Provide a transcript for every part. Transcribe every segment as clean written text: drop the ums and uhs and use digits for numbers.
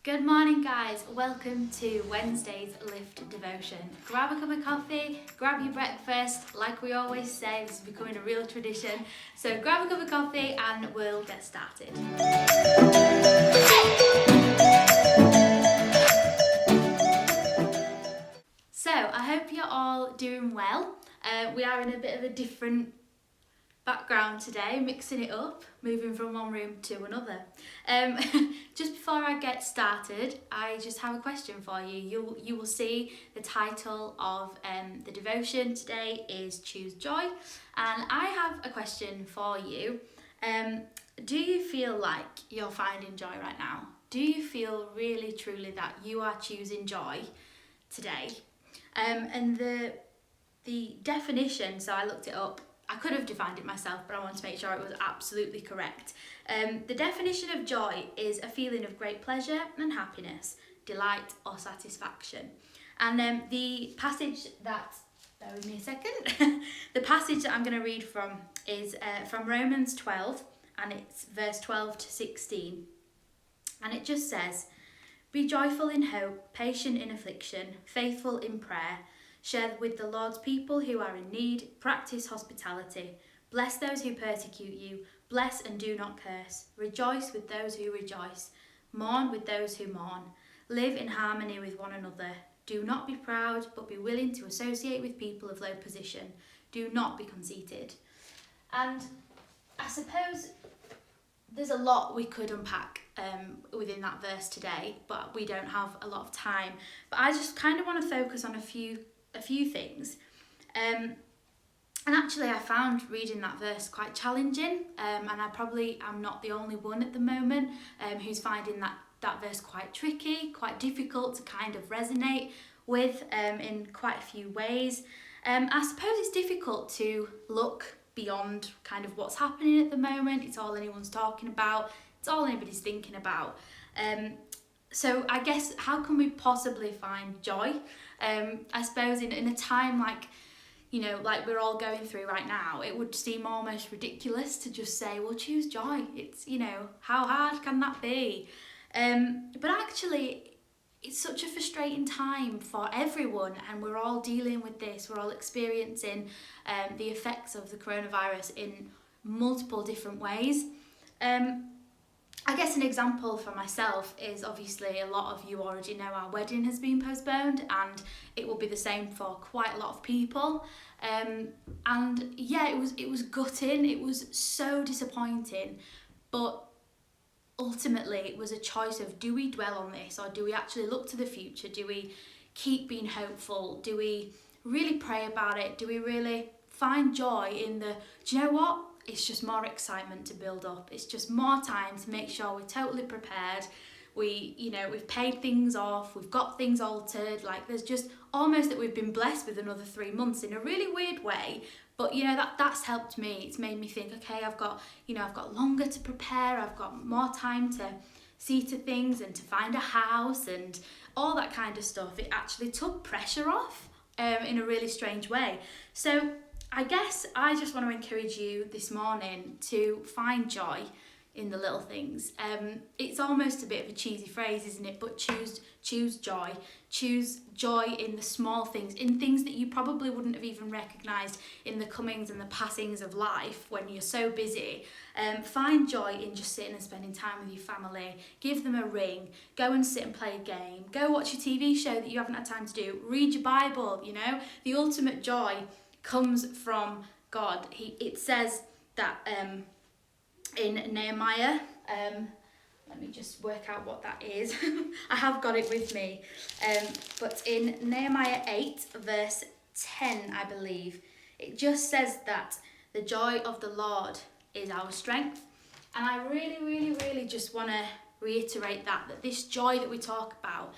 Good morning, guys. Welcome to Wednesday's Lift Devotion. Grab a cup of coffee, grab your breakfast. Like we always say, this is becoming a real tradition. So grab a cup of coffee and we'll get started. So I hope you're all doing well. We are in a bit of a different background today, mixing it up, moving from one room to another. Just before I get started, I just have a question for you. You will see the title of the devotion today is Choose Joy, and I have a question for you. Do you feel like you're finding joy right now? Do you feel really truly that you are choosing joy today? And the definition, so I looked it up. I could have defined it myself, but I want to make sure it was absolutely correct. The definition of joy is a feeling of great pleasure and happiness, delight or satisfaction. And the passage that, bear with me a second, the passage that I'm going to read from is from Romans 12, and it's verse 12 to 16. And it just says, "Be joyful in hope, patient in affliction, faithful in prayer. Share with the Lord's people who are in need. Practice hospitality. Bless those who persecute you. Bless and do not curse. Rejoice with those who rejoice. Mourn with those who mourn. Live in harmony with one another. Do not be proud, but be willing to associate with people of low position. Do not be conceited." And I suppose there's a lot we could unpack within that verse today, but we don't have a lot of time. But I just kind of want to focus on a few things. And actually I found reading that verse quite challenging, and I probably am not the only one at the moment who's finding that verse quite tricky, quite difficult to kind of resonate with in quite a few ways. I suppose it's difficult to look beyond kind of what's happening at the moment. It's all anyone's talking about, it's all anybody's thinking about. So I guess, how can we possibly find joy? I suppose in a time like, like we're all going through right now, it would seem almost ridiculous to just say, well, choose joy. It's, how hard can that be? But actually, it's such a frustrating time for everyone, and we're all dealing with this. We're all experiencing the effects of the coronavirus in multiple different ways. I guess an example for myself is, obviously a lot of you already know our wedding has been postponed, and it will be the same for quite a lot of people. And yeah, it was gutting. It was so disappointing, but ultimately it was a choice of, do we dwell on this, or do we actually look to the future? Do we keep being hopeful? Do we really pray about it? Do we really find joy in do you know what? It's just more excitement to build up. It's just more time to make sure we're totally prepared. We've paid things off, we've got things altered. Like, there's just almost that we've been blessed with another 3 months in a really weird way. But that's helped me. It's made me think, okay, I've got longer to prepare, I've got more time to see to things and to find a house and all that kind of stuff. It actually took pressure off in a really strange way. So I guess I just want to encourage you this morning to find joy in the little things. It's almost a bit of a cheesy phrase, isn't it? But choose joy. Choose joy in the small things, in things that you probably wouldn't have even recognised in the comings and the passings of life when you're so busy. Find joy in just sitting and spending time with your family. Give them a ring. Go and sit and play a game. Go watch a TV show that you haven't had time to do. Read your Bible. The ultimate joy comes from God. It says that in Nehemiah, let me just work out what that is. I have got it with me. But in Nehemiah 8, verse 10, I believe, it just says that the joy of the Lord is our strength. And I really, really, really just want to reiterate that this joy that we talk about,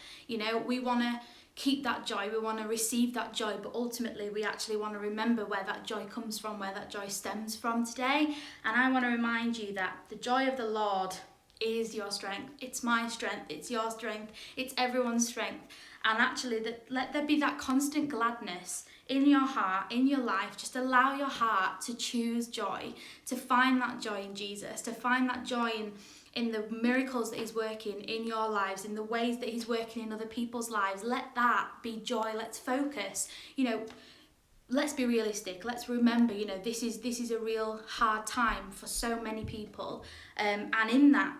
we want to keep that joy, we want to receive that joy, but ultimately we actually want to remember where that joy comes from, where that joy stems from today. And I want to remind you that the joy of the Lord is your strength. It's my strength, it's your strength, it's everyone's strength. And actually, let there be that constant gladness in your heart, in your life. Just allow your heart to choose joy, to find that joy in Jesus, to find that joy in the miracles that he's working in your lives, in the ways that he's working in other people's lives. Let that be joy. Let's focus. You know, let's be realistic. Let's remember, you know, this is a real hard time for so many people, and in that,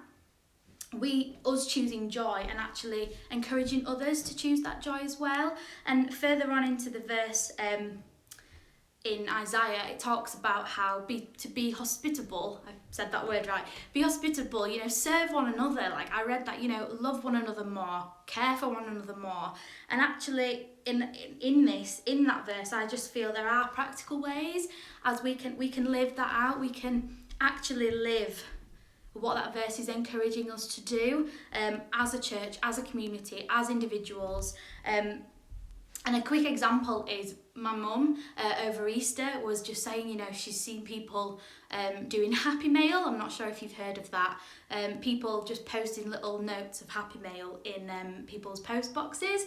us choosing joy and actually encouraging others to choose that joy as well. And further on into the verse, in Isaiah, it talks about how to be hospitable. I said that word right. Be hospitable, you know, serve one another. Like I read that, you know, love one another more, care for one another more. And actually in that verse, I just feel there are practical ways as we can live that out. We can actually live what that verse is encouraging us to do, as a church, as a community, as individuals. And a quick example is my mum over Easter was just saying, you know, she's seen people doing Happy Mail. I'm not sure if you've heard of that. People just posting little notes of Happy Mail in people's post boxes.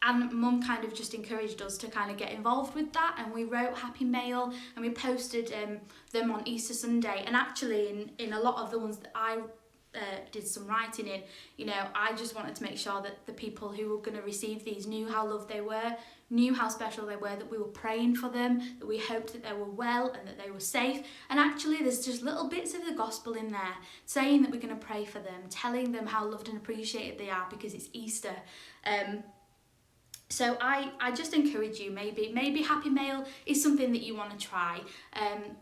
And Mum kind of just encouraged us to kind of get involved with that, and we wrote Happy Mail and we posted them on Easter Sunday. And actually in a lot of the ones that I did some writing in, you know, I just wanted to make sure that the people who were going to receive these knew how loved they were, knew how special they were, that we were praying for them, that we hoped that they were well and that they were safe. And actually there's just little bits of the gospel in there saying that we're going to pray for them, telling them how loved and appreciated they are because it's Easter. So I just encourage you, maybe Happy Mail is something that you want to try,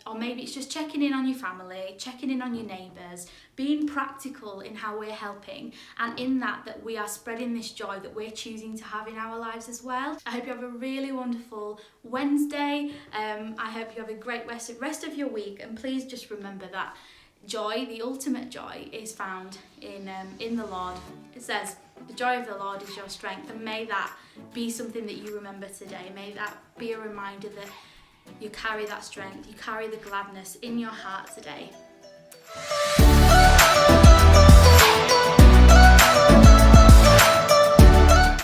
or maybe it's just checking in on your family, checking in on your neighbours, being practical in how we're helping, and in that we are spreading this joy that we're choosing to have in our lives as well. I hope you have a really wonderful Wednesday. I hope you have a great rest of your week, and please just remember that joy, the ultimate joy, is found in the Lord. It says, the joy of the Lord is your strength, and may that be something that you remember today. May that be a reminder that you carry that strength, you carry the gladness in your heart today.